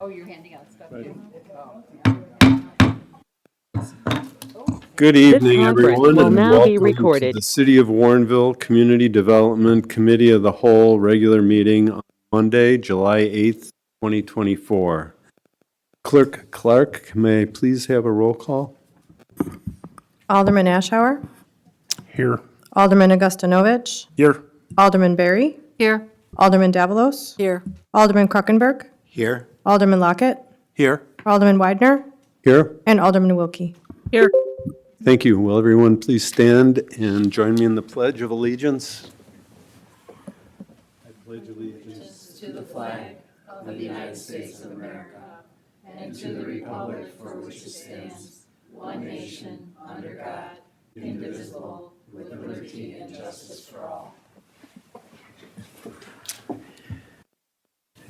Oh, you're handing out stuff too? Good evening, conference everyone, will and now be welcome to recorded. the City of Warrenville Community Development Committee of the Whole regular meeting on Monday, July 8th, 2024. Clerk Clark, may I please have a roll call? Alderman Ashour, Here. Alderman Augustinovich, Here. Alderman Berry, Here. Alderman Davalos, Here. Alderman Kruckenberg, Here. Alderman Lockett, Here. Alderman Widener, Here. and Alderman Wilkie. Here. Thank you. Will everyone please stand and join me in the Pledge of Allegiance? I pledge allegiance To the flag of the United States of America and to the republic for which it stands, one nation, under God, indivisible, with liberty and justice for all.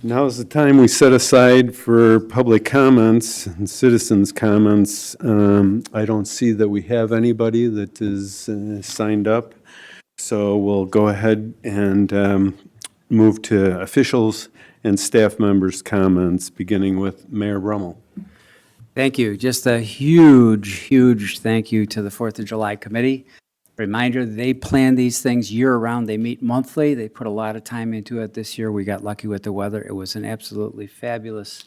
Now is the time we set aside for public comments and citizens' comments. I don't see that we have anybody that is signed up, so we'll go ahead and move to officials and staff members' comments, beginning with Mayor Brummel. Thank you. Just a huge thank you to the 4th of July Committee. Reminder, they plan these things year-round. They meet monthly. They put a lot of time into it this year. We got lucky with the weather. It was an absolutely fabulous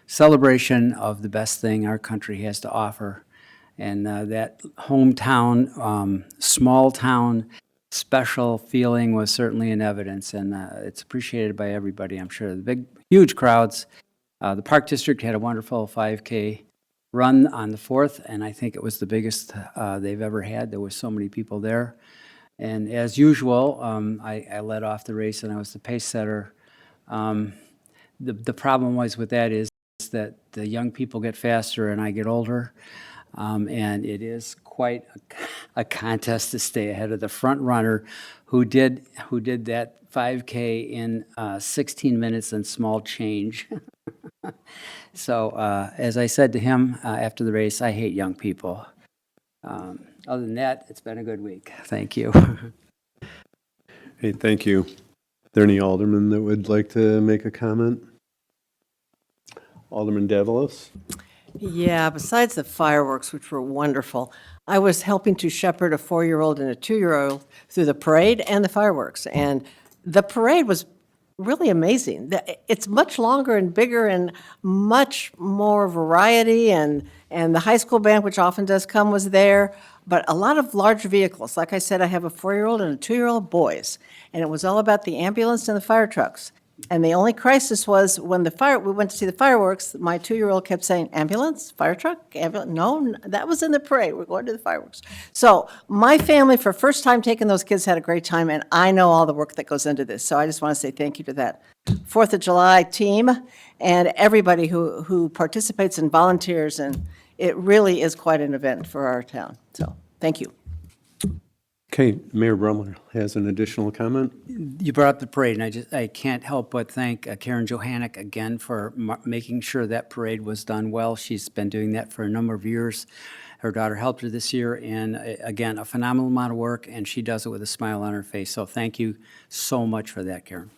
celebration of the best thing our country has to offer. And that hometown, small town, special feeling was certainly in evidence, and it's appreciated by everybody, I'm sure. The huge crowds. The Park District had a wonderful 5K run on the 4th, and I think it was the biggest they've ever had. There was so many people there. And as usual, I led off the race, and I was the pace setter. The problem was with that is that the young people get faster and I get older, and it is quite a contest to stay ahead of the front runner who did that 5K in 16 minutes and small change. So as I said to him after the race, I hate young people. Other than that, it's been a good week. Thank you. Hey, thank you. Are there any aldermen that would like to make a comment? Alderman Davalos? Yeah, besides the fireworks, which were wonderful, I was helping to shepherd a 4-year-old and a 2-year-old through the parade and the fireworks. And the parade was really amazing. It's much longer and bigger and much more variety. And the high school band, which often does come, was there. But a lot of large vehicles. Like I said, I have a 4-year-old and a 2-year-old boys. And it was all about the ambulance and the fire trucks. And the only crisis was when we went to see the fireworks, my 2-year-old kept saying, ambulance, fire truck, ambulance. No, that was in the parade. We're going to the fireworks. So my family, for first time taking those kids, had a great time, and I know all the work that goes into this. So I just want to say thank you to that 4th of July team and everybody who participates and volunteers, and it really is quite an event for our town. So thank you. Okay, Mayor Brummel has an additional comment. You brought up the parade, and I can't help but thank Karen Johannick again for making sure that parade was done well. She's been doing that for a number of years. Her daughter helped her this year, and again, a phenomenal amount of work, and she does it with a smile on her face. So thank you so much for that, Karen.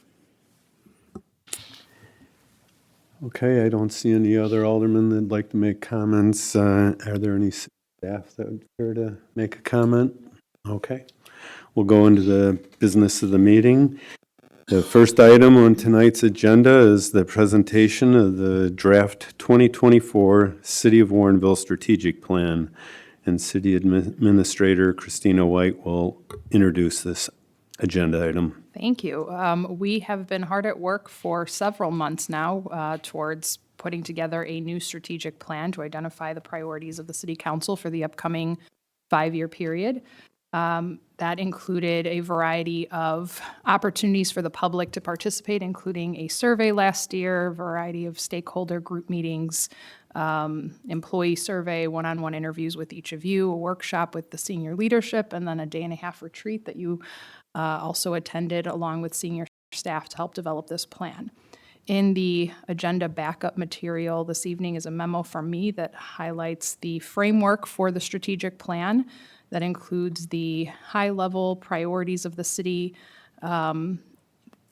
Okay, I don't see any other aldermen that'd like to make comments. Are there any staff that would care to make a comment? Okay, we'll go into the business of the meeting. The first item on tonight's agenda is the presentation of the draft 2024 City of Warrenville Strategic Plan, and City Administrator Christina White will introduce this agenda item. Thank you. We have been hard at work for several months now towards putting together a new strategic plan to identify the priorities of the City Council for the upcoming 5-year period. That included a variety of opportunities for the public to participate, including a survey last year, a variety of stakeholder group meetings, employee survey, one-on-one interviews with each of you, a workshop with the senior leadership, and then a day-and-a-half retreat that you also attended along with senior staff to help develop this plan. In the agenda backup material this evening is a memo from me that highlights the framework for the strategic plan. That includes the high-level priorities of the city,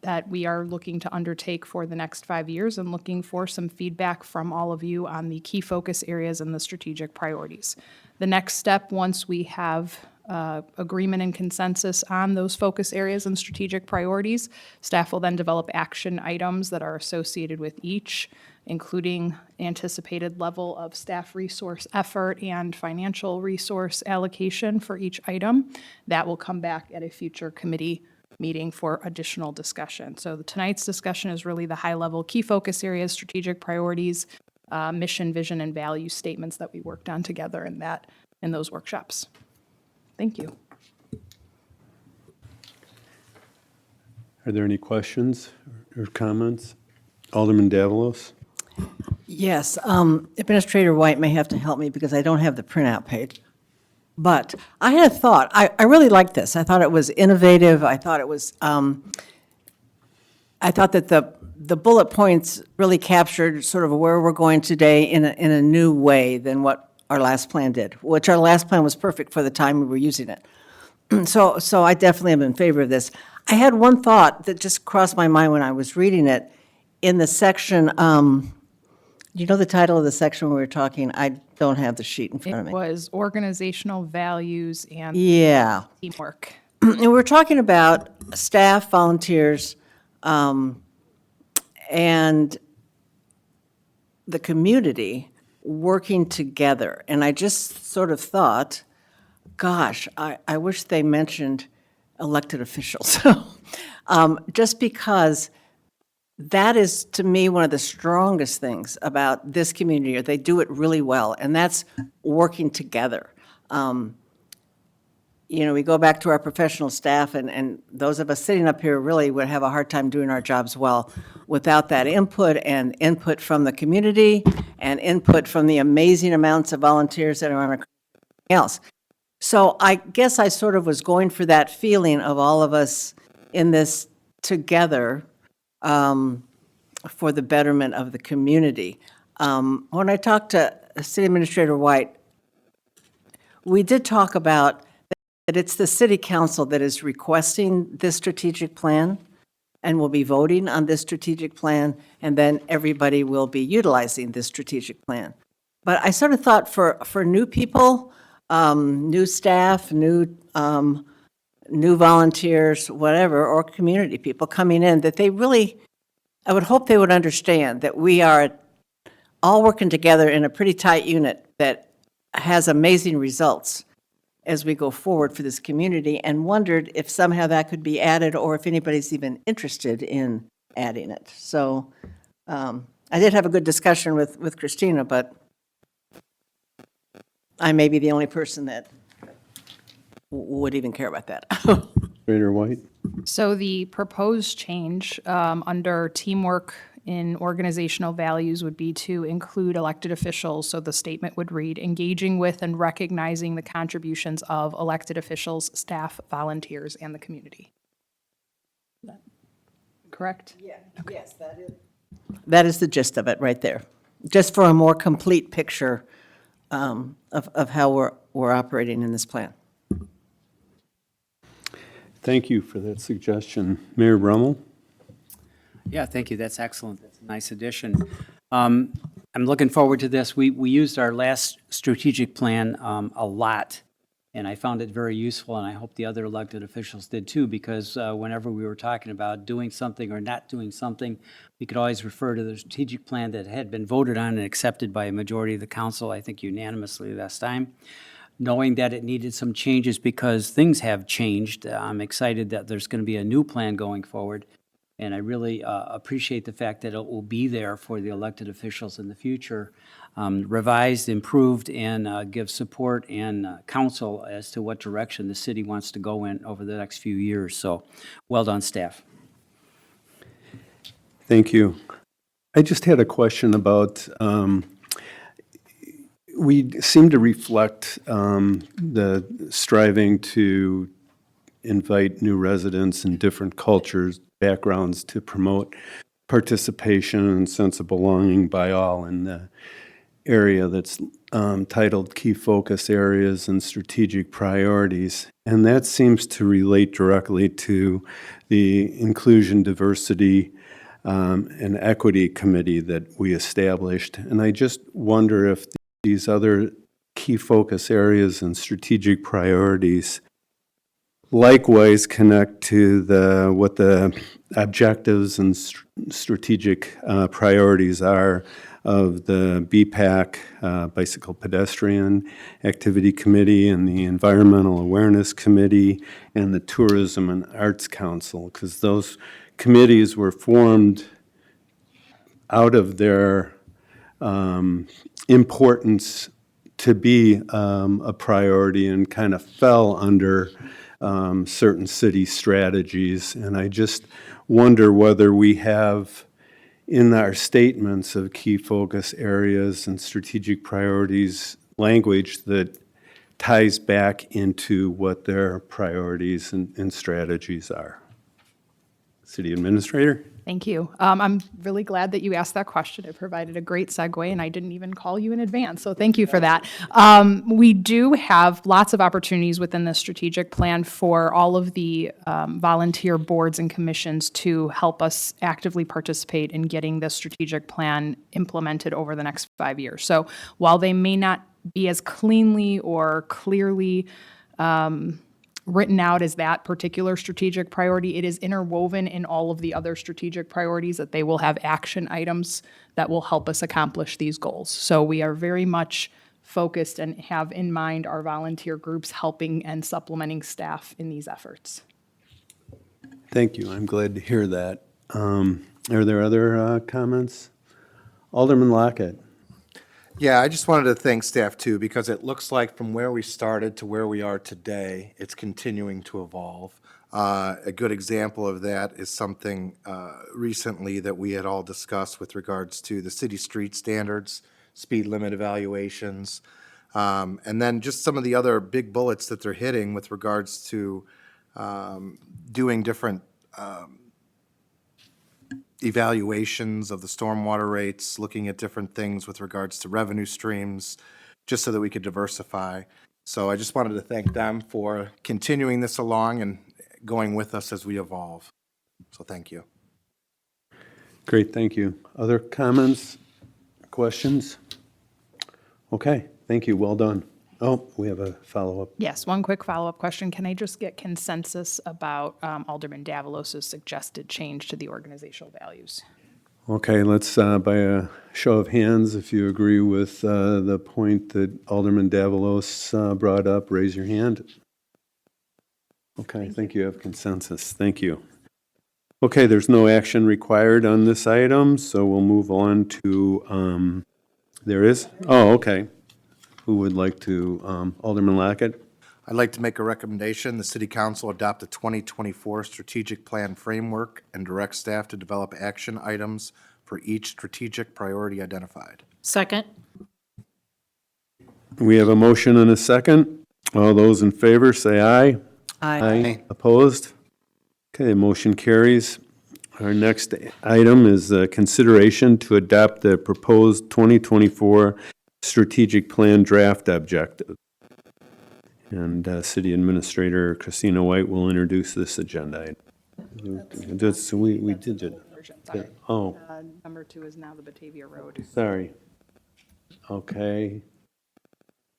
that we are looking to undertake for the next 5 years and looking for some feedback from all of you on the key focus areas and the strategic priorities. The next step, once we have agreement and consensus on those focus areas and strategic priorities, staff will then develop action items that are associated with each, including anticipated level of staff resource effort and financial resource allocation for each item. That will come back at a future committee meeting for additional discussion. So tonight's discussion is really the high-level key focus areas, strategic priorities, mission, vision, and value statements that we worked on together in those workshops. Thank you. Are there any questions or comments? Alderman Davalos? Yes, Administrator White may have to help me because I don't have the printout page. But I had a thought. I really liked this. I thought it was innovative. I thought it was, I thought that the bullet points really captured sort of where we're going today in a new way than what our last plan did, which our last plan was perfect for the time we were using it. So I definitely am in favor of this. I had one thought that just crossed my mind when I was reading it. In the section, you know the title of the section we were talking? I don't have the sheet in front of It me. was organizational values and Yeah. teamwork. And we're talking about staff, volunteers, and the community working together. And I just sort of thought, gosh, I wish they mentioned elected officials. Just because that is, to me, one of the strongest things about this community. They do it really well, and that's working together. We go back to our professional staff, and those of us sitting up here really would have a hard time doing our jobs well without that input and input from the community and input from the amazing amounts of volunteers that are on our else. So I guess I sort of was going for that feeling of all of us in this together for the betterment of the community. When I talked to City Administrator White, we did talk about that it's the city council that is requesting this strategic plan and will be voting on this strategic plan, and then everybody will be utilizing this strategic plan. But I sort of thought for new people, new staff, new volunteers, whatever, or community people coming in, that they really, I would hope they would understand that we are all working together in a pretty tight unit that has amazing results as we go forward for this community, and wondered if somehow that could be added or if anybody's even interested in adding it. So I did have a good discussion with Christina, but I may be the only person that would even care about that. Administrator White? So the proposed change under teamwork in organizational values would be to include elected officials. So the statement would read, engaging with and recognizing the contributions of elected officials, staff, volunteers, and the community. Correct? Yes, that is. That is the gist of it, right there. Just for a more complete picture of how we're operating in this plan. Thank you for that suggestion. Mayor Brummel? Yeah, thank you. That's excellent. That's a nice addition. I'm looking forward to this. We used our last strategic plan a lot, and I found it very useful, and I hope the other elected officials did too, because whenever we were talking about doing something or not doing something, we could always refer to the strategic plan that had been voted on and accepted by a majority of the council, I think unanimously last time. Knowing that it needed some changes because things have changed, I'm excited that there's going to be a new plan going forward. And I really appreciate the fact that it will be there for the elected officials in the future, revised, improved, and give support and counsel as to what direction the city wants to go in over the next few years. So, well done, staff. Thank you. I just had a question about, we seem to reflect the striving to invite new residents and different cultures, backgrounds to promote participation and sense of belonging by all. And area that's titled Key Focus Areas and Strategic Priorities, and that seems to relate directly to the Inclusion, Diversity, and Equity Committee that we established. And I just wonder if these other key focus areas and strategic priorities likewise connect to what the objectives and strategic priorities are of the BPAC, Bicycle Pedestrian Activity Committee, and the Environmental Awareness Committee, and the Tourism and Arts Council, because those committees were formed out of their importance to be a priority and kind of fell under certain city strategies. And I just wonder whether we have in our statements of key focus areas and strategic priorities language that ties back into what their priorities and strategies are. City Administrator? Thank you. I'm really glad that you asked that question. It provided a great segue, and I didn't even call you in advance, so thank you for that. We do have lots of opportunities within the strategic plan for all of the volunteer boards and commissions to help us actively participate in getting this strategic plan implemented over the next 5 years. So while they may not be as cleanly or clearly written out as that particular strategic priority, it is interwoven in all of the other strategic priorities that they will have action items that will help us accomplish these goals. So we are very much focused and have in mind our volunteer groups helping and supplementing staff in these efforts. Thank you. I'm glad to hear that. Are there other comments? Alderman Lockett. Yeah, I just wanted to thank staff too, because it looks like from where we started to where we are today, it's continuing to evolve. A good example of that is something recently that we had all discussed with regards to the city street standards, speed limit evaluations, and then just some of the other big bullets that they're hitting with regards to doing different evaluations of the stormwater rates, looking at different things with regards to revenue streams, just so that we could diversify. So I just wanted to thank them for continuing this along and going with us as we evolve. So thank you. Great, thank you. Other comments, questions? Okay, thank you, well done. Oh, we have a follow-up. Yes, one quick follow-up question. Can I just get consensus about Alderman Davalos's suggested change to the organizational values? Okay, let's, by a show of hands, if you agree with the point that Alderman Davalos brought up, raise your hand. Okay, I think you have consensus. Thank you. Okay, there's no action required on this item, so we'll move on to, there is? Oh, okay. Who would like to, Alderman Lockett? I'd like to make a recommendation. The City Council adopt a 2024 strategic plan framework and direct staff to develop action items for each strategic priority identified. Second? We have a motion and a second. All those in favor, say aye. Aye. Opposed? Okay, motion carries. Our next item is consideration to adopt the proposed 2024 strategic plan draft objective. And City Administrator Christina White will introduce this agenda item. We did it. Sorry. Oh, Number 2 is now the Batavia Road. sorry. Okay.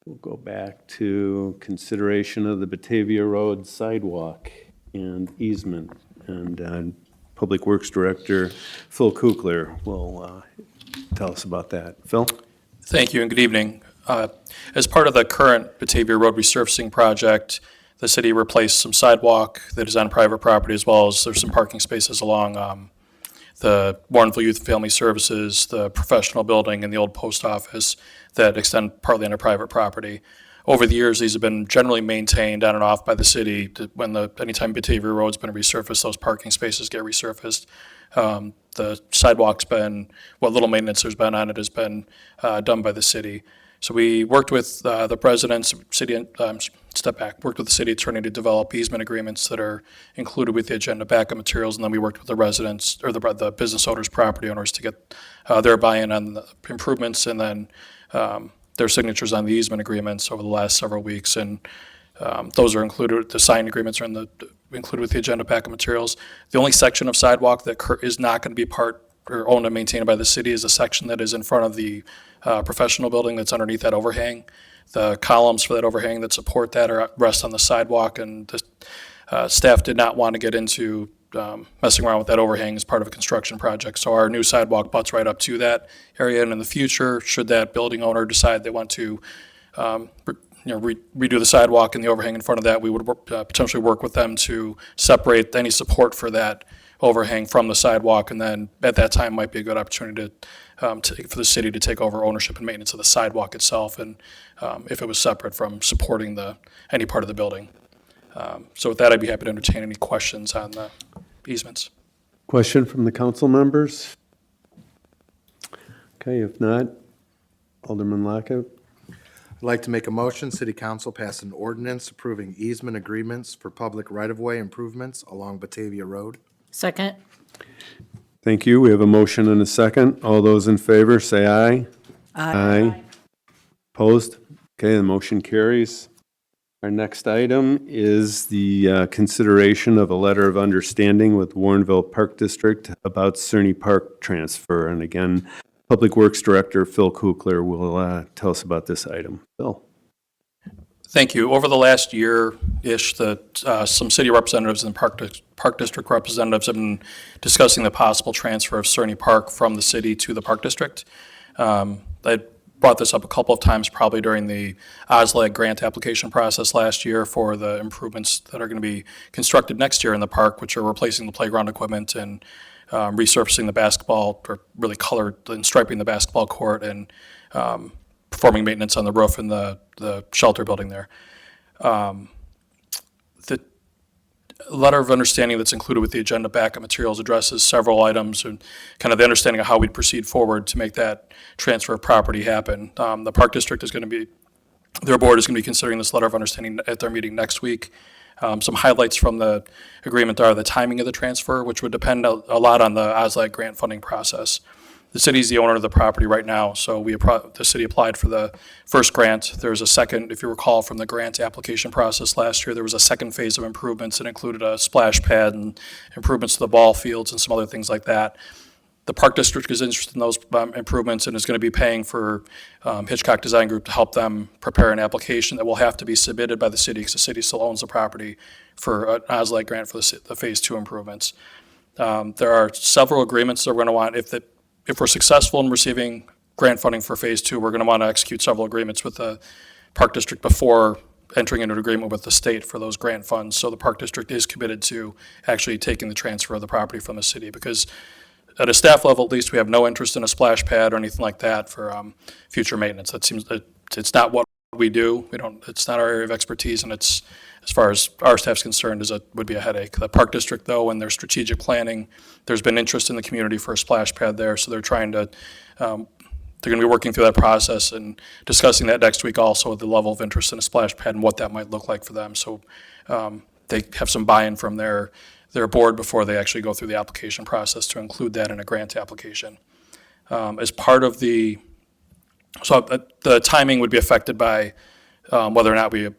We'll go back to consideration of the Batavia Road sidewalk and easement. And Public Works Director Phil Kukler will tell us about that. Phil? Thank you and good evening. As part of the current Batavia Road resurfacing project, the city replaced some sidewalk that is on private property, as well as there's some parking spaces along the Warrenville Youth and Family Services, the professional building, and the old post office that extend partly onto private property. Over the years, these have been generally maintained on and off by the city. Anytime Batavia Road's been resurfaced, those parking spaces get resurfaced. The sidewalk's been, what little maintenance there's been on it has been done by the city. So we worked with the presidents, worked with the city attorney to develop easement agreements that are included with the agenda backup materials, and then we worked with the residents, or the business owners, property owners, to get their buy-in on the improvements, and then their signatures on the easement agreements over the last several weeks, and those are included, the signed agreements are included with the agenda packet materials. The only section of sidewalk that is not going to be part or owned and maintained by the city is a section that is in front of the professional building that's underneath that overhang. The columns for that overhang that support that rest on the sidewalk, and the staff did not want to get into messing around with that overhang as part of a construction project. So our new sidewalk butts right up to that area, and in the future, should that building owner decide they want to redo the sidewalk and the overhang in front of that, we would potentially work with them to separate any support for that overhang from the sidewalk, and then at that time might be a good opportunity for the city to take over ownership and maintenance of the sidewalk itself, and if it was separate from supporting any part of the building. So with that, I'd be happy to entertain any questions on the easements. Question from the council members? Okay, if not, Alderman Lockett. I'd like to make a motion, City Council pass an ordinance approving easement agreements for public right-of-way improvements along Batavia Road. Second. Thank you. We have a motion and a second. All those in favor, say aye. Aye. Opposed? Okay, the motion carries. Our next item is the consideration of a letter of understanding with Warrenville Park District about Cerny Park transfer. And again, Public Works Director Phil Kukler will tell us about this item. Phil? Thank you. Over the last year-ish, some city representatives and Park District representatives have been discussing the possible transfer of Cerny Park from the city to the Park District. I brought this up a couple of times, probably during the OSLAG grant application process last year for the improvements that are going to be constructed next year in the park, which are replacing the playground equipment and resurfacing the basketball, or really colored and striping the basketball court, and performing maintenance on the roof in the shelter building there. The letter of understanding that's included with the agenda backup materials addresses several items and kind of the understanding of how we'd proceed forward to make that transfer of property happen. The Park District is going to be, their board is going to be considering this letter of understanding at their meeting next week. Some highlights from the agreement are the timing of the transfer, which would depend a lot on the OSLAG grant funding process. The city is the owner of the property right now, so the city applied for the first grant. There's a second, if you recall from the grant application process last year, there was a second phase of improvements that included a splash pad and improvements to the ball fields and some other things like that. The Park District is interested in those improvements and is going to be paying for Hitchcock Design Group to help them prepare an application that will have to be submitted by the city, because the city still owns the property, for an OSLAG grant for the Phase 2 improvements. There are several agreements that we're going to want, if we're successful in receiving grant funding for Phase 2, we're going to want to execute several agreements with the Park District before entering into an agreement with the state for those grant funds. So the Park District is committed to actually taking the transfer of the property from the city, because at a staff level, at least, we have no interest in a splash pad or anything like that for future maintenance. That seems that it's not what we do. It's not our area of expertise, and it's, as far as our staff's concerned, would be a headache. The Park District, though, in their strategic planning, there's been interest in the community for a splash pad there, so they're trying to, they're going to be working through that process and discussing that next week also, the level of interest in a splash pad and what that might look like for them. So they have some buy-in from their board before they actually go through the application process to include that in a grant application. As part of the timing would be affected by whether or not we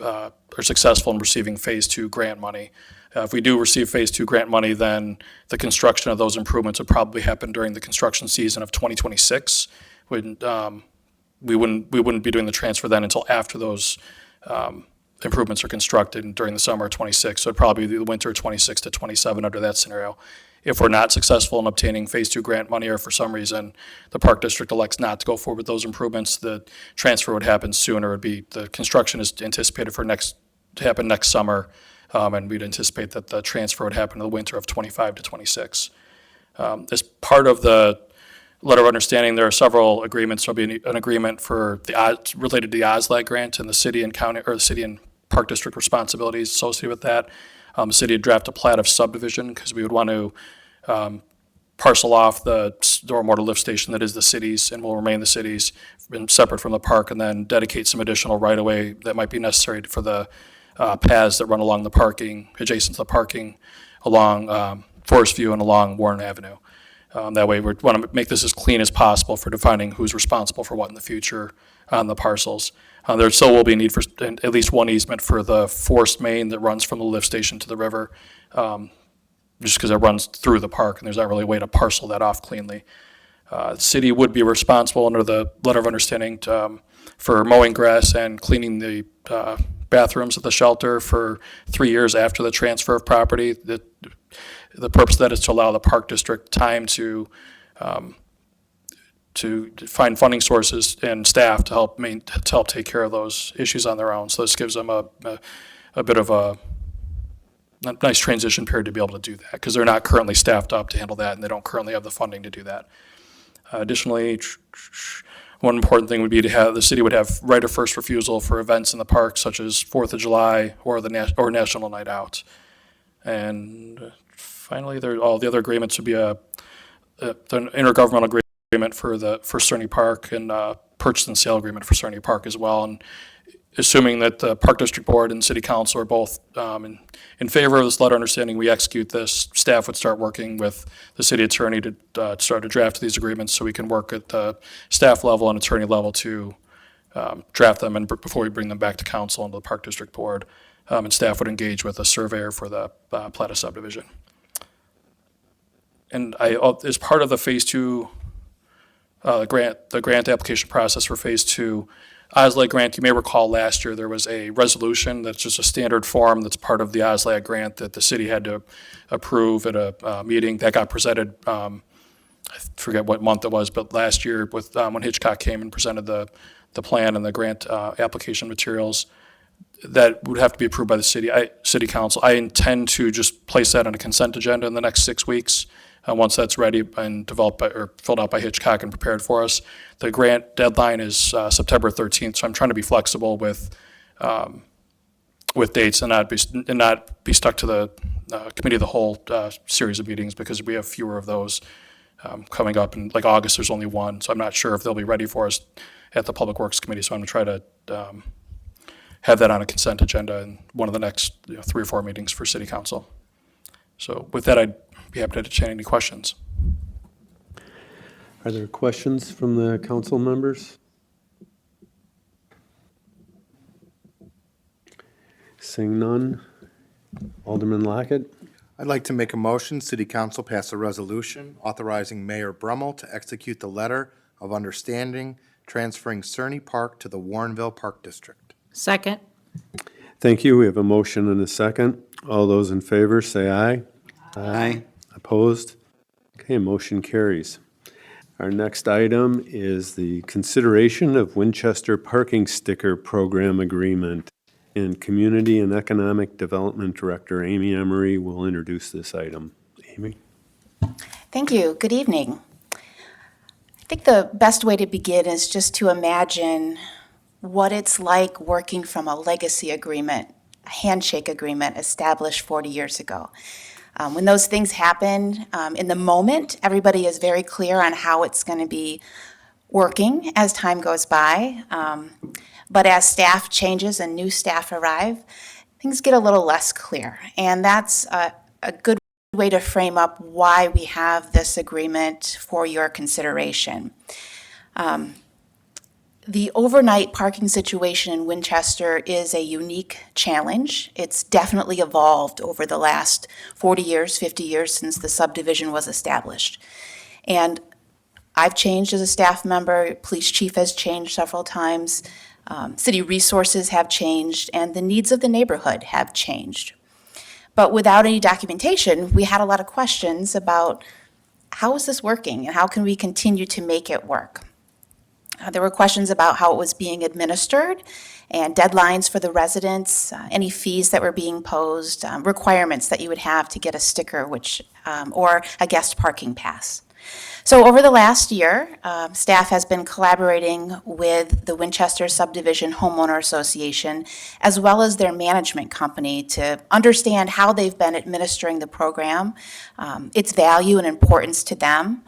are successful in receiving Phase 2 grant money. If we do receive Phase 2 grant money, then the construction of those improvements would probably happen during the construction season of 2026. We wouldn't be doing the transfer then until after those improvements are constructed during the summer of 26. So it'd probably be the winter of 26 to 27 under that scenario. If we're not successful in obtaining Phase 2 grant money, or for some reason the Park District elects not to go forward with those improvements, the transfer would happen sooner. The construction is anticipated to happen next summer, and we'd anticipate that the transfer would happen in the winter of 25 to 26. As part of the letter of understanding, there are several agreements. There'll be an agreement for related to the OSLAG grant and the city and county, or the city and Park District responsibilities associated with that. The city would draft a plat of subdivision, because we would want to parcel off the stormwater lift station that is the city's and will remain the city's, and separate from the park, and then dedicate some additional right-of-way that might be necessary for the paths that run along the parking, adjacent to the parking, along Forest View and along Warren Avenue. That way, we want to make this as clean as possible for defining who's responsible for what in the future on the parcels. There still will be a need for at least one easement for the forced main that runs from the lift station to the river, just because it runs through the park, and there's not really a way to parcel that off cleanly. The city would be responsible under the letter of understanding for mowing grass and cleaning the bathrooms at the shelter for 3 years after the transfer of property. The purpose of that is to allow the park district time to find funding sources and staff to help take care of those issues on their own. So this gives them a bit of a nice transition period to be able to do that, because they're not currently staffed up to handle that, and they don't currently have the funding to do that. Additionally, one important thing would be to have, the city would have right of first refusal for events in the park such as 4th of July or or National Night Out. And finally, all the other agreements would be an intergovernmental agreement for Cerny Park and purchase and sale agreement for Cerny Park as well. And assuming that the Park District Board and City Council are both in favor of this letter of understanding, we execute this, staff would start working with the city attorney to start to draft these agreements, so we can work at the staff level and attorney level to draft them and before we bring them back to council and to the Park District Board. And staff would engage with a surveyor for the plat of subdivision. And as part of the Phase 2 the grant application process for Phase 2, OSLAG grant, you may recall last year there was a resolution that's just a standard form that's part of the OSLAG grant that the city had to approve at a meeting that got presented, I forget what month it was, but last year with when Hitchcock came and presented the plan and the grant application materials. That would have to be approved by the city council. I intend to just place that on a consent agenda in the next 6 weeks. Once that's ready and developed or filled out by Hitchcock and prepared for us. The grant deadline is September 13th, so I'm trying to be flexible with dates and not be stuck to the committee of the whole series of meetings, because we have fewer of those coming up. In like August, there's only one, so I'm not sure if they'll be ready for us at the Public Works Committee. So I'm going to try to have that on a consent agenda in one of the next 3 or 4 meetings for City Council. So with that, I'd be happy to entertain any questions. Are there questions from the council members? Seeing none. Alderman Lockett? I'd like to make a motion, City Council pass a resolution authorizing Mayor Brummel to execute the letter of understanding transferring Cerny Park to the Warrenville Park District. Second. Thank you. We have a motion and a second. All those in favor, say aye. Aye. Opposed? Okay, motion carries. Our next item is the consideration of Winchester Parking Sticker Program Agreement. And Community and Economic Development Director Amy Emery will introduce this item. Amy? Thank you. Good evening. I think the best way to begin is just to imagine what it's like working from a legacy agreement, a handshake agreement established 40 years ago. When those things happen, in the moment, everybody is very clear on how it's going to be working as time goes by. But as staff changes and new staff arrive, things get a little less clear. And that's a good way to frame up why we have this agreement for your consideration. The overnight parking situation in Winchester is a unique challenge. It's definitely evolved over the last 40 years, 50 years since the subdivision was established. And I've changed as a staff member, police chief has changed several times, city resources have changed, and the needs of the neighborhood have changed. But without any documentation, we had a lot of questions about how is this working and how can we continue to make it work? There were questions about how it was being administered and deadlines for the residents, any fees that were being posed, requirements that you would have to get a sticker, or a guest parking pass. So over the last year, staff has been collaborating with the Winchester Subdivision Homeowner Association, as well as their management company, to understand how they've been administering the program, its value and importance to them,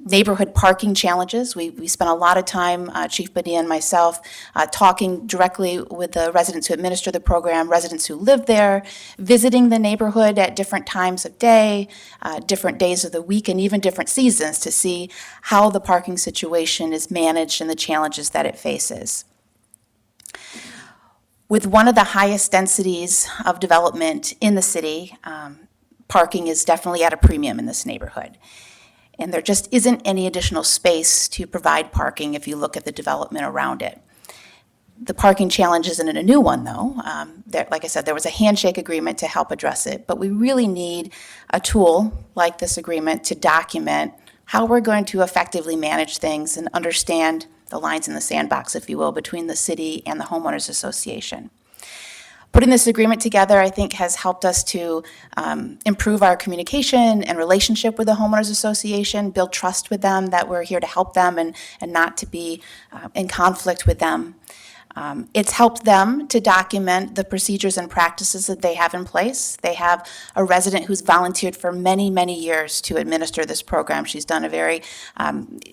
neighborhood parking challenges. We spent a lot of time, Chief Padilla and myself, talking directly with the residents who administer the program, residents who live there, visiting the neighborhood at different times of day, different days of the week, and even different seasons to see how the parking situation is managed and the challenges that it faces. With one of the highest densities of development in the city, parking is definitely at a premium in this neighborhood. And there just isn't any additional space to provide parking if you look at the development around it. The parking challenge isn't a new one, though. Like I said, there was a handshake agreement to help address it, but we really need a tool like this agreement to document how we're going to effectively manage things and understand the lines in the sandbox, if you will, between the city and the homeowners association. Putting this agreement together, I think, has helped us to improve our communication and relationship with the homeowners association, build trust with them that we're here to help them and not to be in conflict with them. It's helped them to document the procedures and practices that they have in place. They have a resident who's volunteered for many, many years to administer this program. She's done a very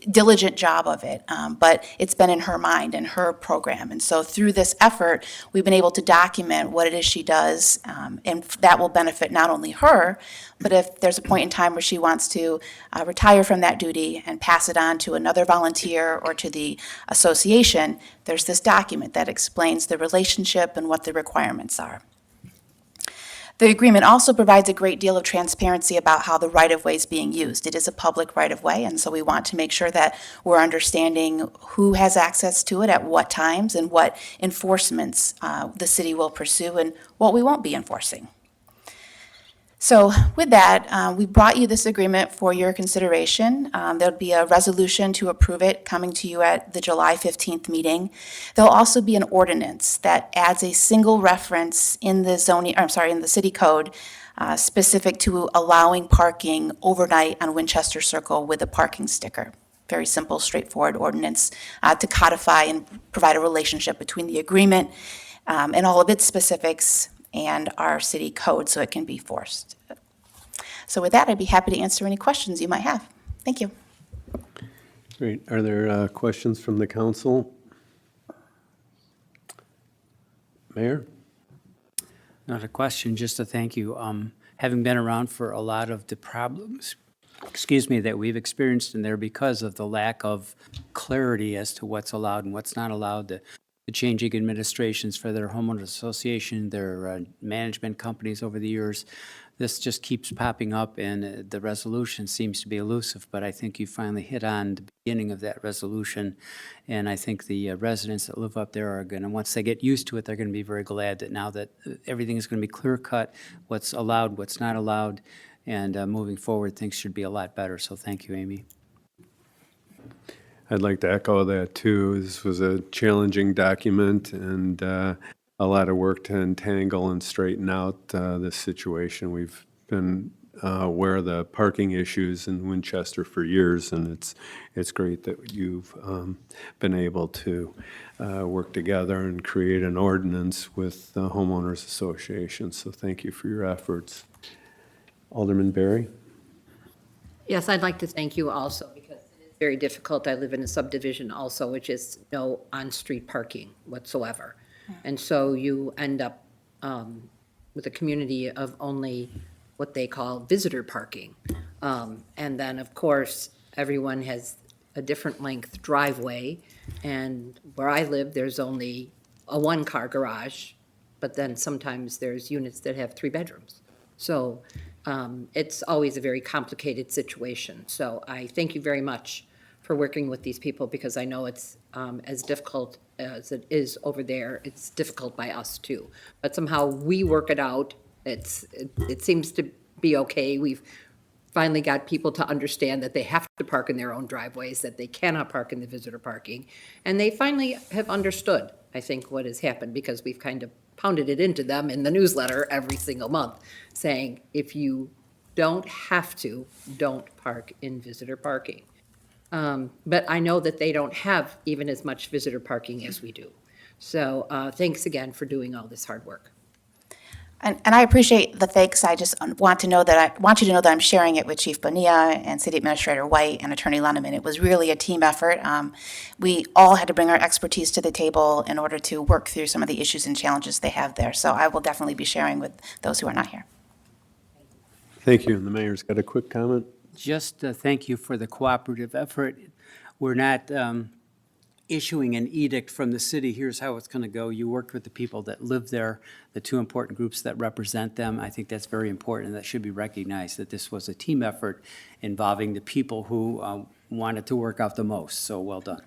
diligent job of it, but it's been in her mind and her program. And so through this effort, we've been able to document what it is she does, and that will benefit not only her, but if there's a point in time where she wants to retire from that duty and pass it on to another volunteer or to the association, there's this document that explains the relationship and what the requirements are. The agreement also provides a great deal of transparency about how the right-of-way is being used. It is a public right-of-way, and so we want to make sure that we're understanding who has access to it at what times and what enforcements the city will pursue and what we won't be enforcing. So with that, we brought you this agreement for your consideration. There'll be a resolution to approve it coming to you at the July 15th meeting. There'll also be an ordinance that adds a single reference in the in the city code specific to allowing parking overnight on Winchester Circle with a parking sticker. Very simple, straightforward ordinance to codify and provide a relationship between the agreement and all of its specifics and our city code so it can be forced. So with that, I'd be happy to answer any questions you might have. Thank you. Great. Are there questions from the council? Mayor? Not a question, just a thank you. Having been around for a lot of the problems, that we've experienced in there because of the lack of clarity as to what's allowed and what's not allowed, the changing administrations for their homeowners association, their management companies over the years. This just keeps popping up, and the resolution seems to be elusive, but I think you finally hit on the beginning of that resolution, and I think the residents that live up there are going to, once they get used to it, they're going to be very glad that now that everything is going to be clear-cut, what's allowed, what's not allowed, and moving forward, things should be a lot better. So thank you, Amy. I'd like to echo that too. This was a challenging document and a lot of work to untangle and straighten out this situation. We've been aware of the parking issues in Winchester for years, and it's great that you've been able to work together and create an ordinance with the homeowners association. So thank you for your efforts. Alderman Berry? Yes, I'd like to thank you also because it is very difficult. I live in a subdivision also, which is no on-street parking whatsoever. And so you end up with a community of only what they call visitor parking. And then, of course, everyone has a different length driveway. And where I live, there's only a one-car garage, but then sometimes there's units that have 3 bedrooms. So it's always a very complicated situation. So I thank you very much for working with these people because I know it's as difficult as it is over there. It's difficult by us too. But somehow we work it out. It seems to be okay. We've finally got people to understand that they have to park in their own driveways, that they cannot park in the visitor parking. And they finally have understood, I think, what has happened because we've kind of pounded it into them in the newsletter every single month, saying if you don't have to, don't park in visitor parking. But I know that they don't have even as much visitor parking as we do. So thanks again for doing all this hard work. And I appreciate the thanks. I just want you to know that I'm sharing it with Chief Bonilla and City Administrator White and Attorney Lunneman. It was really a team effort. We all had to bring our expertise to the table in order to work through some of the issues and challenges they have there. So I will definitely be sharing with those who are not here. Thank you. And the mayor's got a quick comment. Just thank you for the cooperative effort. We're not issuing an edict from the city, here's how it's going to go. You worked with the people that live there, the two important groups that represent them. I think that's very important, and that should be recognized, that this was a team effort involving the people who wanted to work out the most. So well done.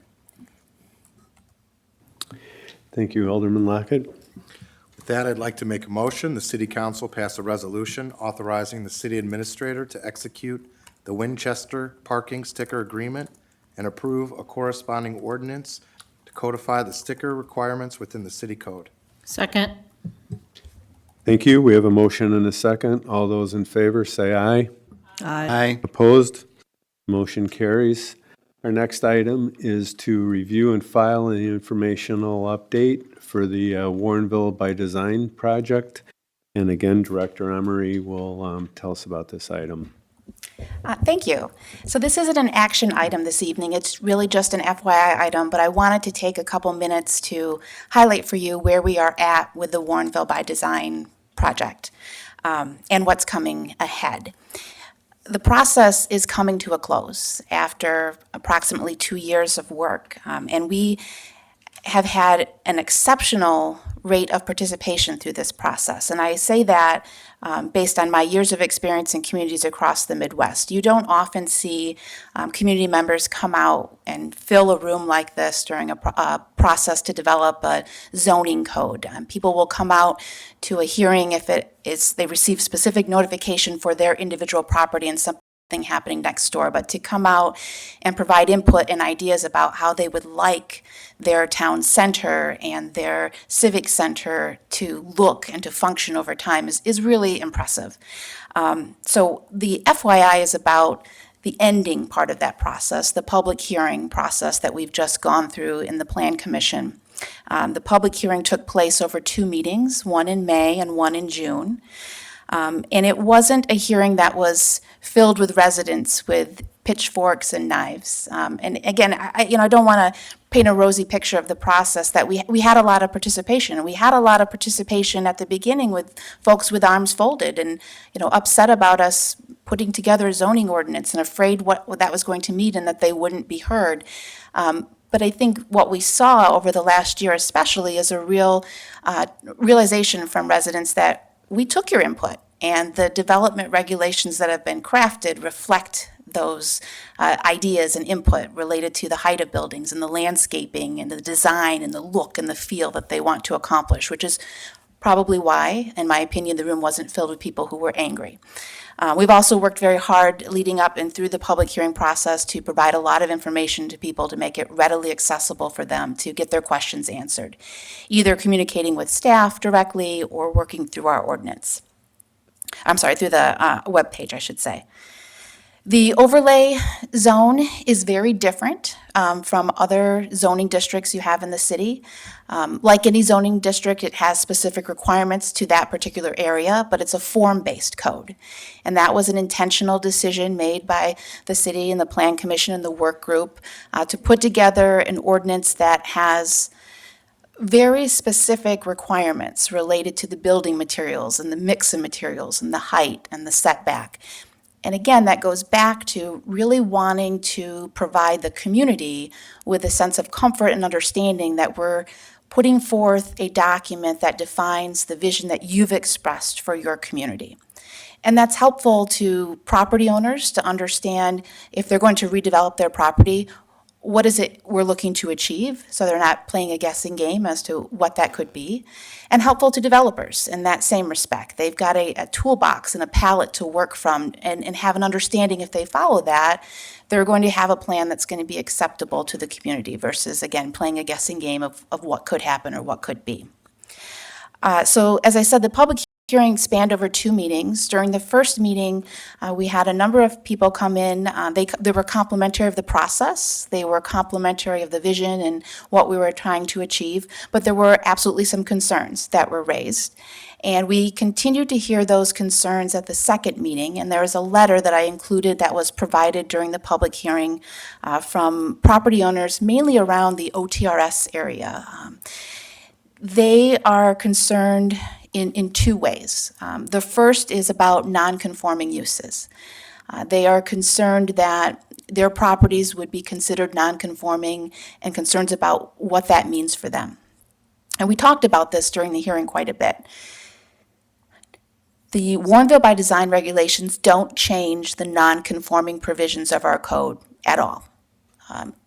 Thank you, Alderman Lockett. With that, I'd like to make a motion. The city council pass a resolution authorizing the city administrator to execute the Winchester parking sticker agreement and approve a corresponding ordinance to codify the sticker requirements within the city code. Second. Thank you. We have a motion and a second. All those in favor, say aye. Aye. Opposed? Motion carries. Our next item is to review and file an informational update for the Warrenville by Design project. And again, Director Emery will tell us about this item. Thank you. So this isn't an action item this evening. It's really just an FYI item, but I wanted to take a couple minutes to highlight for you where we are at with the Warrenville by Design project and what's coming ahead. The process is coming to a close after approximately 2 years of work, and we have had an exceptional rate of participation through this process. And I say that based on my years of experience in communities across the Midwest. You don't often see community members come out and fill a room like this during a process to develop a zoning code. People will come out to a hearing if they receive specific notification for their individual property and something happening next door, but to come out and provide input and ideas about how they would like their town center and their civic center to look and to function over time is really impressive. So the FYI is about the ending part of that process, the public hearing process that we've just gone through in the Plan Commission. The public hearing took place over 2 meetings, one in May and one in June. And it wasn't a hearing that was filled with residents with pitchforks and knives. And again, I don't want to paint a rosy picture of the process. That we had a lot of participation. We had a lot of participation at the beginning with folks with arms folded and upset about us putting together a zoning ordinance and afraid what that was going to mean and that they wouldn't be heard. But I think what we saw over the last year especially is a real realization from residents that we took your input, and the development regulations that have been crafted reflect those ideas and input related to the height of buildings and the landscaping and the design and the look and the feel that they want to accomplish, which is probably why, in my opinion, the room wasn't filled with people who were angry. We've also worked very hard leading up and through the public hearing process to provide a lot of information to people to make it readily accessible for them to get their questions answered, either communicating with staff directly or working through our ordinance. Through the webpage, I should say. The overlay zone is very different from other zoning districts you have in the city. Like any zoning district, it has specific requirements to that particular area, but it's a form-based code. And that was an intentional decision made by the city and the Plan Commission and the work group to put together an ordinance that has very specific requirements related to the building materials and the mix of materials and the height and the setback. And again, that goes back to really wanting to provide the community with a sense of comfort and understanding that we're putting forth a document that defines the vision that you've expressed for your community. And that's helpful to property owners to understand if they're going to redevelop their property, what is it we're looking to achieve, so they're not playing a guessing game as to what that could be, and helpful to developers in that same respect. They've got a toolbox and a palette to work from and have an understanding if they follow that, they're going to have a plan that's going to be acceptable to the community versus, again, playing a guessing game of what could happen or what could be. So as I said, the public hearing spanned over 2 meetings. During the first meeting, we had a number of people come in. They were complimentary of the process. They were complimentary of the vision and what we were trying to achieve, but there were absolutely some concerns that were raised. And we continued to hear those concerns at the second meeting, and there was a letter that I included that was provided during the public hearing from property owners, mainly around the OTRS area. They are concerned in 2 ways. The first is about non-conforming uses. They are concerned that their properties would be considered non-conforming and concerns about what that means for them. And we talked about this during the hearing quite a bit. The Warrenville by Design regulations don't change the non-conforming provisions of our code at all.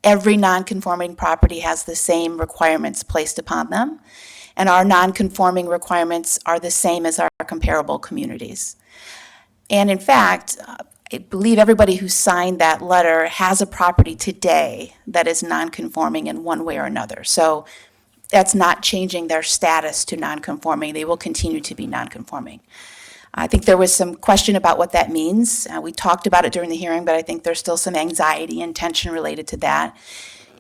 Every non-conforming property has the same requirements placed upon them, and our non-conforming requirements are the same as our comparable communities. And in fact, I believe everybody who signed that letter has a property today that is non-conforming in one way or another. So that's not changing their status to non-conforming. They will continue to be non-conforming. I think there was some question about what that means. We talked about it during the hearing, but I think there's still some anxiety and tension related to that.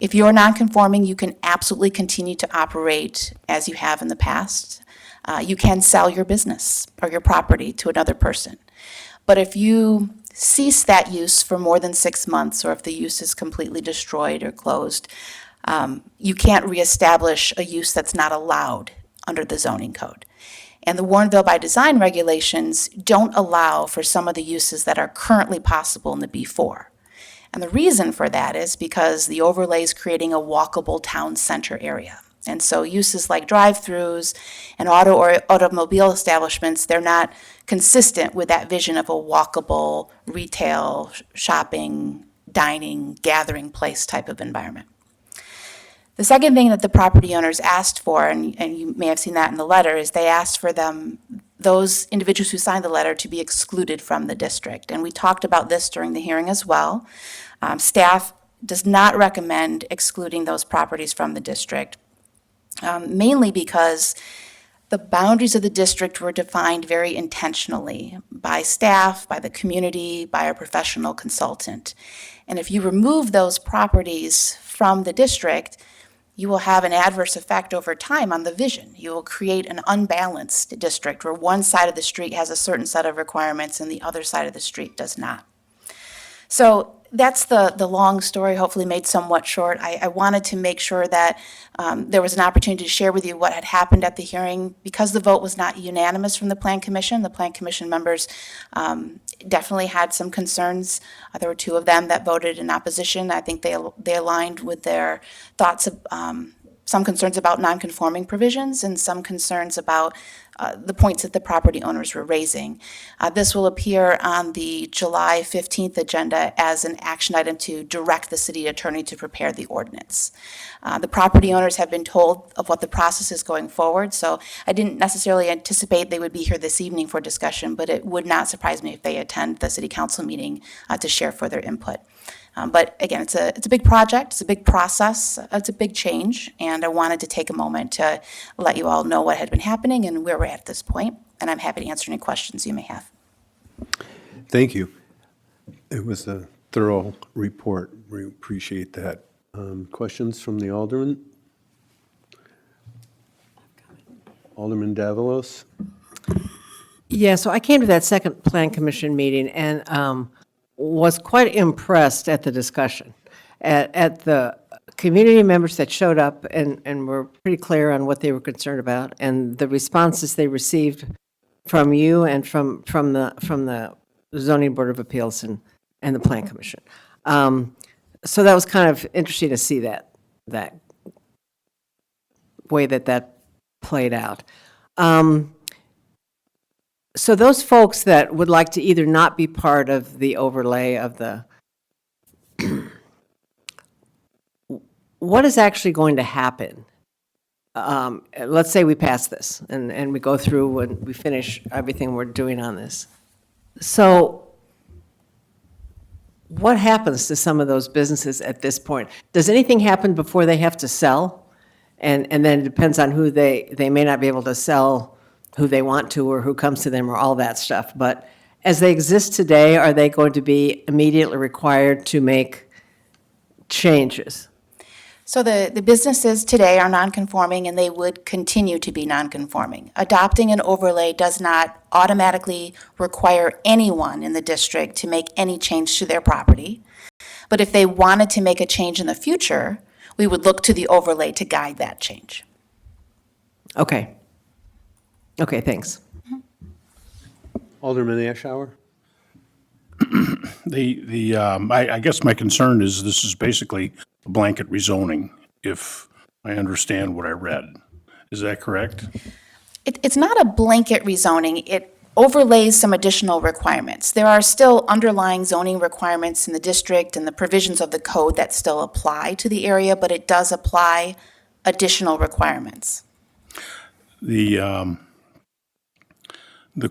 If you're non-conforming, you can absolutely continue to operate as you have in the past. You can sell your business or your property to another person. But if you cease that use for more than 6 months, or if the use is completely destroyed or closed, you can't reestablish a use that's not allowed under the zoning code. And the Warrenville by Design regulations don't allow for some of the uses that are currently possible in the B4. And the reason for that is because the overlay is creating a walkable town center area. And so uses like drive-throughs and auto or automobile establishments, they're not consistent with that vision of a walkable retail, shopping, dining, gathering place type of environment. The second thing that the property owners asked for, and you may have seen that in the letter, is they asked for those individuals who signed the letter to be excluded from the district. And we talked about this during the hearing as well. Staff does not recommend excluding those properties from the district, mainly because the boundaries of the district were defined very intentionally by staff, by the community, by our professional consultant. And if you remove those properties from the district, you will have an adverse effect over time on the vision. You will create an unbalanced district where one side of the street has a certain set of requirements and the other side of the street does not. So that's the long story, hopefully made somewhat short. I wanted to make sure that there was an opportunity to share with you what had happened at the hearing. Because the vote was not unanimous from the Plan Commission, the Plan Commission members definitely had some concerns. There were 2 of them that voted in opposition. I think they aligned with their thoughts of some concerns about non-conforming provisions and some concerns about the points that the property owners were raising. This will appear on the July 15th agenda as an action item to direct the city attorney to prepare the ordinance. The property owners have been told of what the process is going forward, so I didn't necessarily anticipate they would be here this evening for discussion, but it would not surprise me if they attend the city council meeting to share further input. But again, it's a big project, it's a big process, it's a big change, and I wanted to take a moment to let you all know what had been happening and where we're at this point, and I'm happy to answer any questions you may have. Thank you. It was a thorough report. We appreciate that. Questions from the alderman? Alderman Davalos? Yeah, so I came to that second Plan Commission meeting and was quite impressed at the discussion, at the community members that showed up and were pretty clear on what they were concerned about, and the responses they received from you and from the Zoning Board of Appeals and the Plan Commission. So that was kind of interesting to see that way that played out. So those folks that would like to either not be part of the overlay of the, what is actually going to happen? Let's say we pass this and we go through and we finish everything we're doing on this. So what happens to some of those businesses at this point? Does anything happen before they have to sell? And then it depends on who they may not be able to sell who they want to or who comes to them or all that stuff. But as they exist today, are they going to be immediately required to make changes? So the businesses today are non-conforming and they would continue to be non-conforming. Adopting an overlay does not automatically require anyone in the district to make any change to their property. But if they wanted to make a change in the future, we would look to the overlay to guide that change. Okay. Okay, thanks. Alderman Ashour? I guess my concern is this is basically a blanket rezoning, if I understand what I read. Is that correct? It's not a blanket rezoning. It overlays some additional requirements. There are still underlying zoning requirements in the district and the provisions of the code that still apply to the area, but it does apply additional requirements. The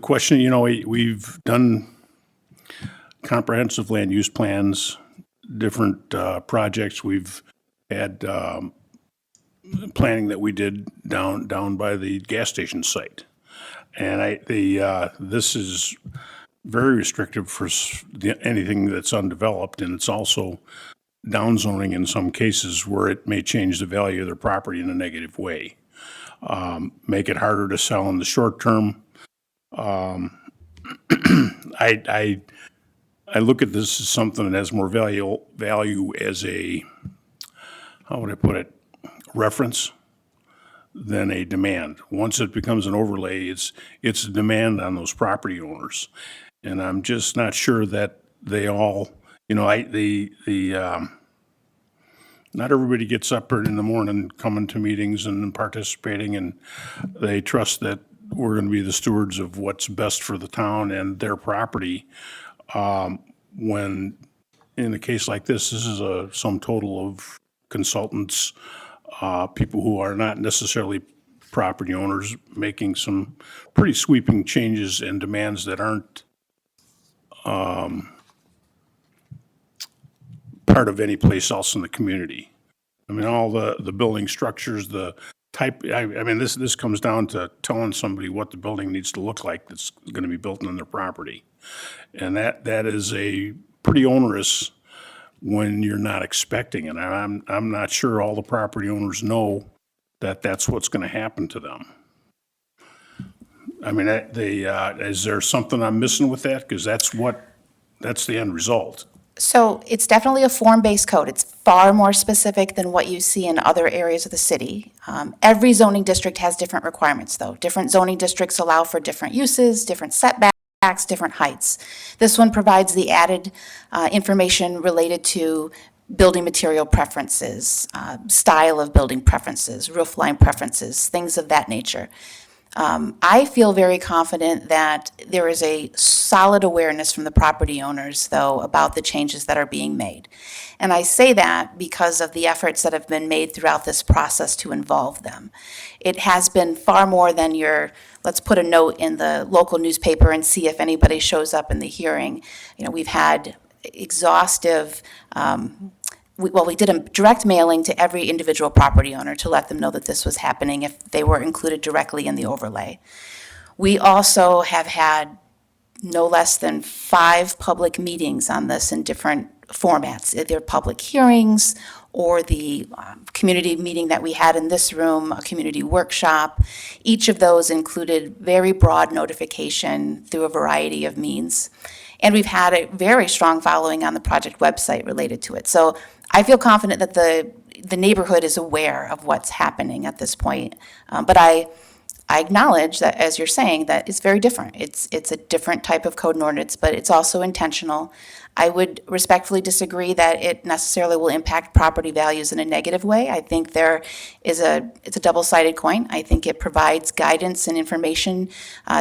question, you know, we've done comprehensive land use plans, different projects. We've had planning that we did down by the gas station site. And this is very restrictive for anything that's undeveloped, and it's also downzoning in some cases where it may change the value of their property in a negative way. Make it harder to sell in the short term. I look at this as something that has more value as a, how would I put it, reference than a demand. Once it becomes an overlay, it's a demand on those property owners. And I'm just not sure that they all, you know, not everybody gets up in the morning coming to meetings and participating, and they trust that we're going to be the stewards of what's best for the town and their property. When in a case like this is a sum total of consultants, people who are not necessarily property owners, making some pretty sweeping changes and demands that aren't part of any place else in the community. I mean, all the building structures, the type, I mean, this comes down to telling somebody what the building needs to look like that's going to be built on their property. And that is a pretty onerous when you're not expecting it. And I'm not sure all the property owners know that that's what's going to happen to them. I mean, is there something I'm missing with that? Because that's the end result. So it's definitely a form-based code. It's far more specific than what you see in other areas of the city. Every zoning district has different requirements, though. Different zoning districts allow for different uses, different setbacks, different heights. This one provides the added information related to building material preferences, style of building preferences, roof line preferences, things of that nature. I feel very confident that there is a solid awareness from the property owners, though, about the changes that are being made. And I say that because of the efforts that have been made throughout this process to involve them. It has been far more than let's put a note in the local newspaper and see if anybody shows up in the hearing. You know, we've had exhaustive, we did a direct mailing to every individual property owner to let them know that this was happening if they were included directly in the overlay. We also have had no less than 5 public meetings on this in different formats, either public hearings or the community meeting that we had in this room, a community workshop. Each of those included very broad notification through a variety of means. And we've had a very strong following on the project website related to it. So I feel confident that the neighborhood is aware of what's happening at this point. But I acknowledge that, as you're saying, that it's very different. It's a different type of code and ordinance, but it's also intentional. I would respectfully disagree that it necessarily will impact property values in a negative way. I think it's a double-sided coin. I think it provides guidance and information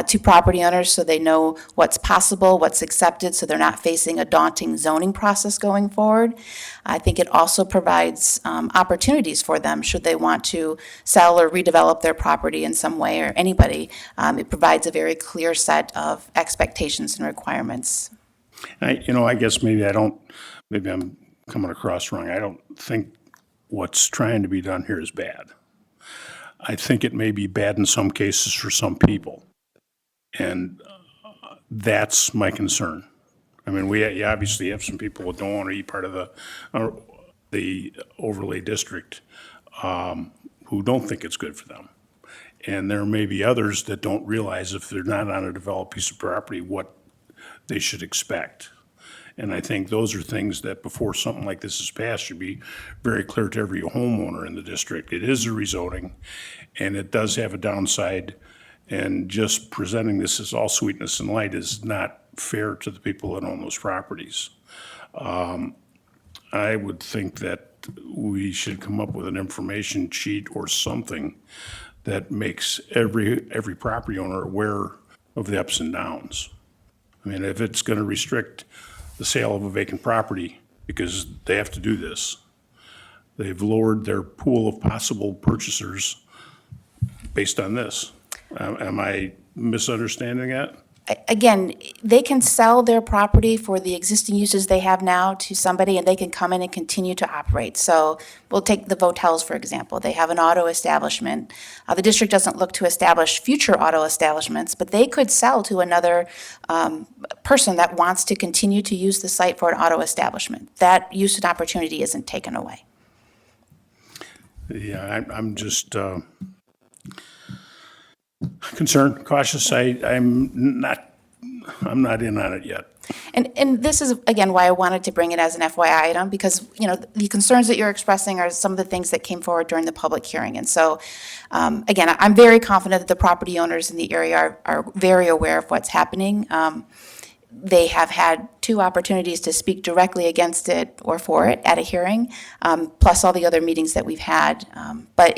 to property owners so they know what's possible, what's accepted, so they're not facing a daunting zoning process going forward. I think it also provides opportunities for them should they want to sell or redevelop their property in some way, or anybody. It provides a very clear set of expectations and requirements. I guess maybe I'm coming across wrong. I don't think what's trying to be done here is bad. I think it may be bad in some cases for some people. And that's my concern. I mean, you obviously have some people who don't want to be part of the overlay district who don't think it's good for them. And there may be others that don't realize if they're not on a developed piece of property, what they should expect. And I think those are things that before something like this is passed should be very clear to every homeowner in the district. It is a rezoning, and it does have a downside. And just presenting this as all sweetness and light is not fair to the people that own those properties. I would think that we should come up with an information sheet or something that makes every property owner aware of the ups and downs. I mean, if it's going to restrict the sale of a vacant property because they have to do this, they've lowered their pool of possible purchasers based on this. Am I misunderstanding that? Again, they can sell their property for the existing uses they have now to somebody, and they can come in and continue to operate. So we'll take the Votels, for example. They have an auto establishment. The district doesn't look to establish future auto establishments, but they could sell to another person that wants to continue to use the site for an auto establishment. That use and opportunity isn't taken away. Yeah, I'm just concerned, cautious. I'm not in on it yet. And this is, again, why I wanted to bring it as an FYI item, because, the concerns that you're expressing are some of the things that came forward during the public hearing. And so, again, I'm very confident that the property owners in the area are very aware of what's happening. They have had 2 opportunities to speak directly against it or for it at a hearing, plus all the other meetings that we've had. But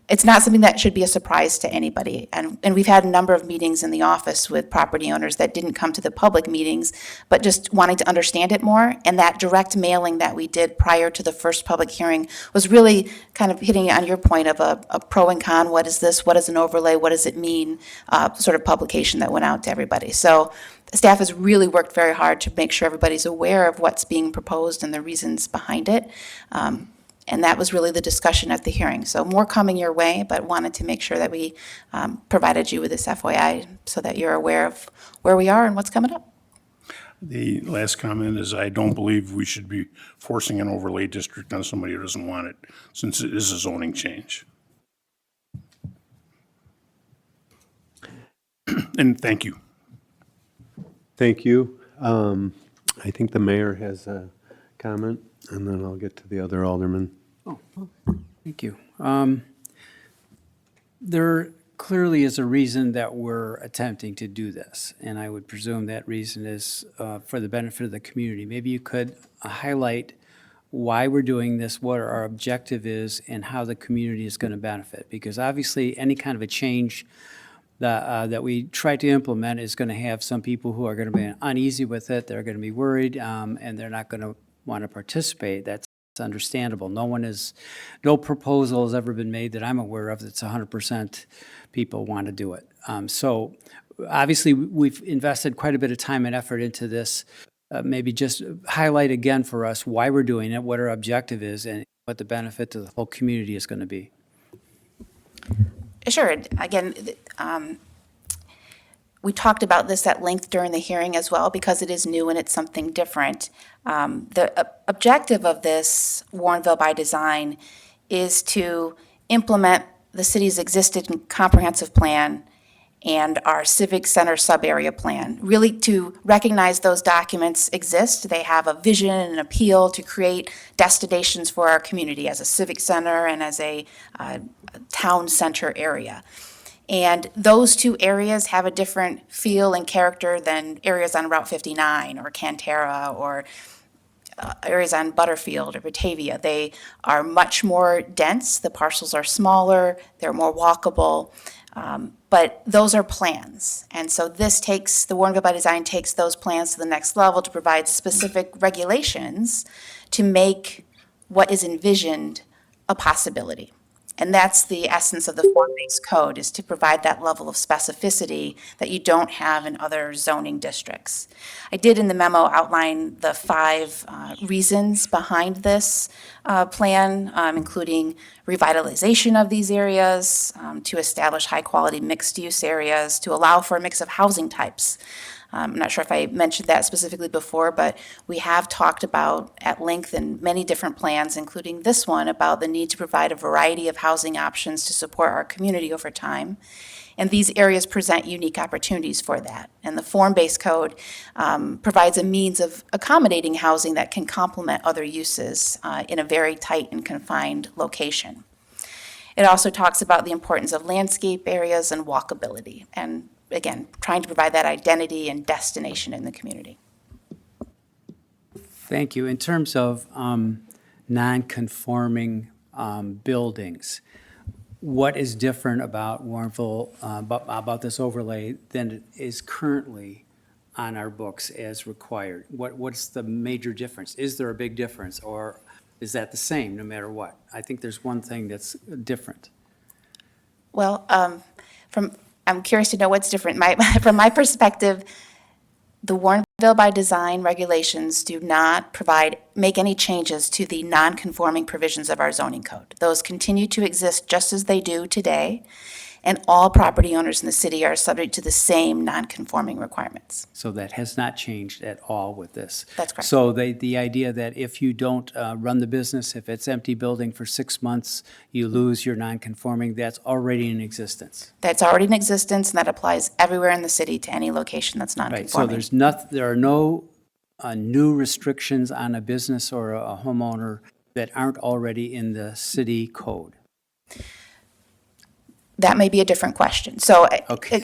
it's not something that should be a surprise to anybody. And we've had a number of meetings in the office with property owners that didn't come to the public meetings, but just wanting to understand it more. And that direct mailing that we did prior to the first public hearing was really kind of hitting on your point of a pro and con. What is this? What is an overlay? What does it mean? Sort of publication that went out to everybody. So staff has really worked very hard to make sure everybody's aware of what's being proposed and the reasons behind it. And that was really the discussion at the hearing. So more coming your way, but wanted to make sure that we provided you with this FYI so that you're aware of where we are and what's coming up. The last comment is I don't believe we should be forcing an overlay district on somebody who doesn't want it, since it is a zoning change. And thank you. Thank you. I think the mayor has a comment, and then I'll get to the other aldermen. Thank you. There clearly is a reason that we're attempting to do this, and I would presume that reason is for the benefit of the community. Maybe you could highlight why we're doing this, what our objective is, and how the community is going to benefit. Because obviously, any kind of a change that we try to implement is going to have some people who are going to be uneasy with it, they're going to be worried, and they're not going to want to participate. That's understandable. No proposal has ever been made that I'm aware of that's 100% people want to do it. So obviously, we've invested quite a bit of time and effort into this. Maybe just highlight again for us why we're doing it, what our objective is, and what the benefit to the whole community is going to be. Sure. Again, we talked about this at length during the hearing as well, because it is new and it's something different. The objective of this Warrenville by Design is to implement the city's existing comprehensive plan and our civic center sub-area plan, really to recognize those documents exist. They have a vision and an appeal to create destinations for our community as a civic center and as a town center area. And those 2 areas have a different feel and character than areas on Route 59 or Cantera or areas on Butterfield or Batavia. They are much more dense. The parcels are smaller. They're more walkable. But those are plans. And so the Warrenville by Design takes those plans to the next level to provide specific regulations to make what is envisioned a possibility. And that's the essence of the form-based code, is to provide that level of specificity that you don't have in other zoning districts. I did in the memo outline the 5 reasons behind this plan, including revitalization of these areas, to establish high-quality mixed-use areas, to allow for a mix of housing types. I'm not sure if I mentioned that specifically before, but we have talked about at length in many different plans, including this one, about the need to provide a variety of housing options to support our community over time. And these areas present unique opportunities for that. And the form-based code provides a means of accommodating housing that can complement other uses in a very tight and confined location. It also talks about the importance of landscape areas and walkability, and again, trying to provide that identity and destination in the community. Thank you. In terms of non-conforming buildings, what is different about Warrenville, about this overlay than is currently on our books as required? What's the major difference? Is there a big difference, or is that the same no matter what? I think there's one thing that's different. Well, I'm curious to know what's different. From my perspective, the Warrenville by Design regulations do not make any changes to the non-conforming provisions of our zoning code. Those continue to exist just as they do today, and all property owners in the city are subject to the same non-conforming requirements. So that has not changed at all with this. That's correct. So the idea that if you don't run the business, if it's empty building for 6 months, you lose your non-conforming, that's already in existence. That's already in existence, and that applies everywhere in the city to any location that's Right, so non-conforming. there are no new restrictions on a business or a homeowner that aren't already in the city code. That may be a different question. So Okay.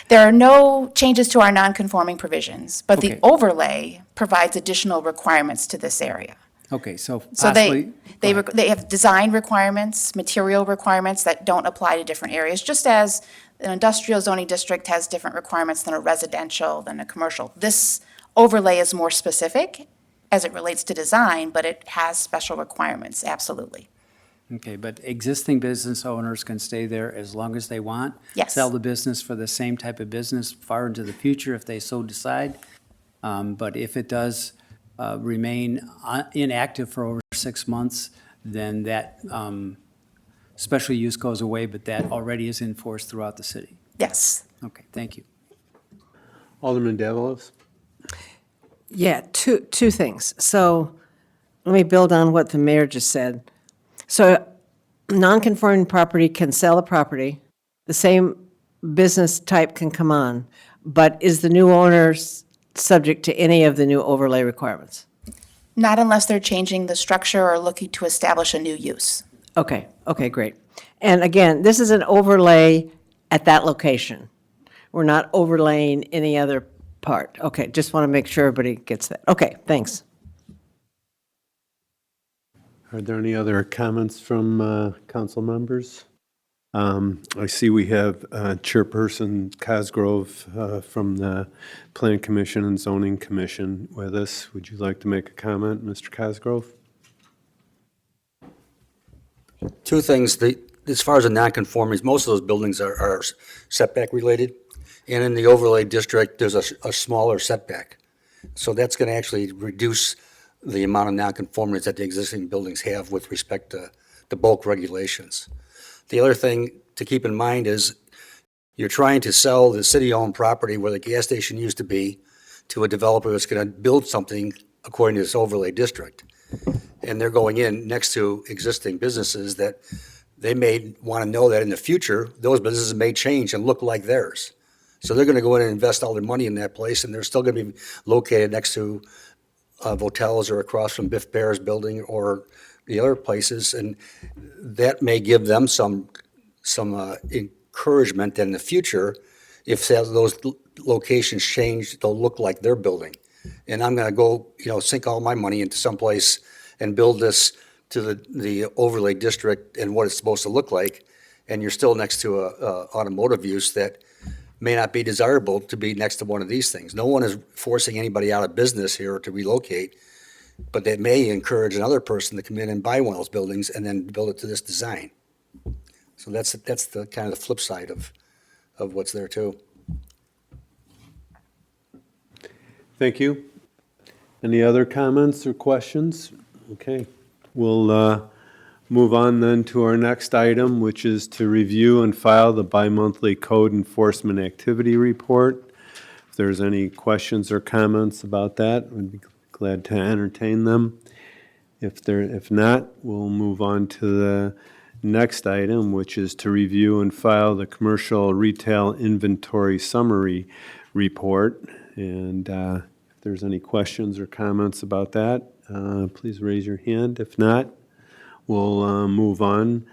there are no changes to our non-conforming provisions, but the Okay. overlay provides additional requirements to this area. Okay, so So possibly. they have design requirements, material requirements that don't apply to different areas, just as an industrial zoning district has different requirements than a residential, than a commercial. This overlay is more specific as it relates to design, but it has special requirements, absolutely. Okay, but existing business owners can stay there as long as they want? Yes. Sell the business for the same type of business far into the future if they so decide? But if it does remain inactive for over 6 months, then that special use goes away, but that already is enforced throughout the city? Yes. Okay, thank you. Alderman Davalos? Yeah, two things. So let me build on what the mayor just said. So non-conforming property can sell a property, the same business type can come on, but is the new owner subject to any of the new overlay requirements? Not unless they're changing the structure or looking to establish a new use. Okay, great. And again, this is an overlay at that location. We're not overlaying any other part. Okay, just want to make sure everybody gets that. Okay, thanks. Are there any other comments from council members? I see we have Chairperson Cosgrove from the Plan Commission and Zoning Commission with us. Would you like to make a comment, Mr. Cosgrove? Two things. As far as the nonconformities, most of those buildings are setback related. And in the overlay district, there's a smaller setback. So that's going to actually reduce the amount of nonconformities that the existing buildings have with respect to the bulk regulations. The other thing to keep in mind is you're trying to sell the city-owned property where the gas station used to be to a developer that's going to build something according to this overlay district. And they're going in next to existing businesses that they may want to know that in the future, those businesses may change and look like theirs. So they're going to go in and invest all their money in that place, and they're still going to be located next to hotels or across from Biff Bear's building or the other places, and that may give them some encouragement in the future. If those locations change, they'll look like their building. And I'm going to go, sink all my money into someplace and build this to the overlay district and what it's supposed to look like, and you're still next to a automotive use that may not be desirable to be next to one of these things. No one is forcing anybody out of business here or to relocate, but they may encourage another person to come in and buy one of those buildings and then build it to this design. So that's the kind of the flip side of what's there too. Thank you. Any other comments or questions? Okay, we'll move on then to our next item, which is to review and file the bi-monthly code enforcement activity report. If there's any questions or comments about that, we'd be glad to entertain them. If not, we'll move on to the next item, which is to review and file the commercial retail inventory summary report. And if there's any questions or comments about that, please raise your hand. If not, we'll move on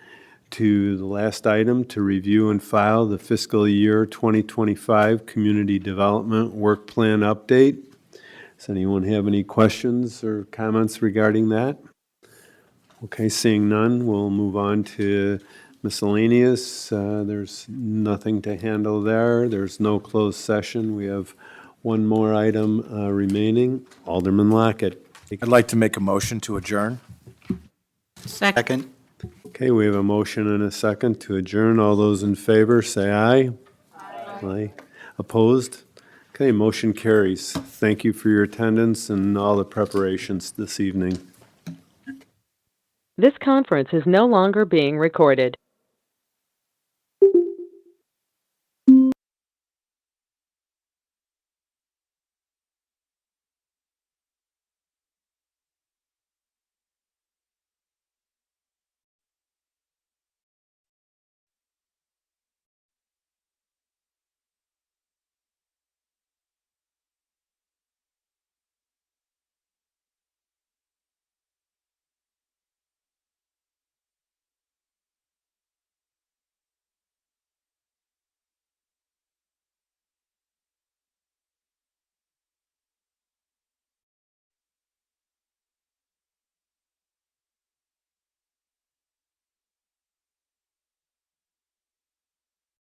to the last item, to review and file the fiscal year 2025 Community Development Work Plan Update. Does anyone have any questions or comments regarding that? Okay, seeing none, we'll move on to miscellaneous. There's nothing to handle there. There's no closed session. We have one more item remaining. Alderman Lockett. I'd like to make a motion to adjourn. Second. Okay, we have a motion and a second to adjourn. All those in favor, say aye. Aye. Opposed? Okay, motion carries. Thank you for your attendance and all the preparations this evening. This conference is no longer being recorded.